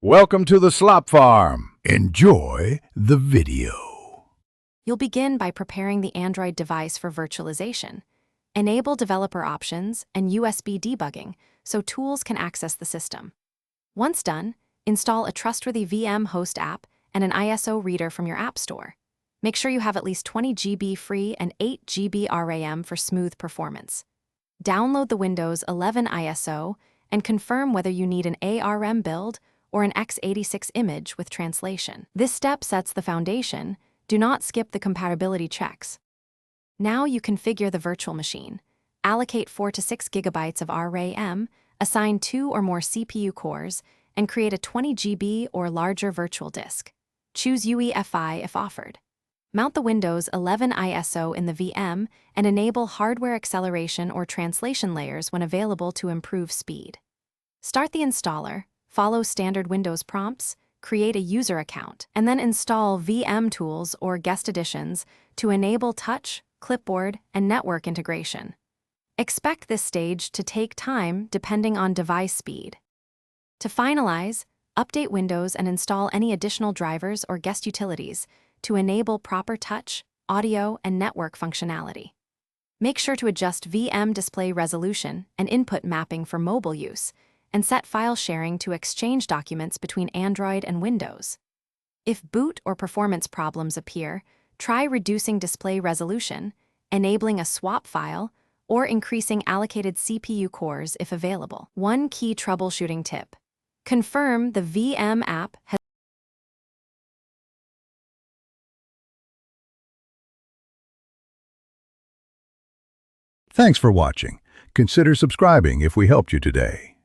Welcome to the Slop Farm. Enjoy the video. You'll begin by preparing the Android device for virtualization. Enable developer options and USB debugging so tools can access the system. Once done, install a trustworthy VM host app and an ISO reader from your App Store. Make sure you have at least 20 GB free and 8 GB RAM for smooth performance. Download the Windows 11 ISO and confirm whether you need an ARM build or an x86 image with translation. This step sets the foundation. Do not skip the compatibility checks. Now you configure the virtual machine. Allocate 4 to 6 GB of RAM, assign 2 or more CPU cores, and create a 20 GB or larger virtual disk. Choose UEFI if offered. Mount the Windows 11 ISO in the VM and enable hardware acceleration or translation layers when available to improve speed. Start the installer, follow standard Windows prompts, create a user account, and then install VM tools or guest editions to enable touch, clipboard, and network integration. Expect this stage to take time depending on device speed. To finalize, update Windows and install any additional drivers or guest utilities to enable proper touch, audio, and network functionality. Make sure to adjust VM display resolution and input mapping for mobile use, and set file sharing to exchange documents between Android and Windows. If boot or performance problems appear, try reducing display resolution, enabling a swap file, or increasing allocated CPU cores if available. One key troubleshooting tip: confirm the VM app has Thanks for watching. Consider subscribing if we helped you today.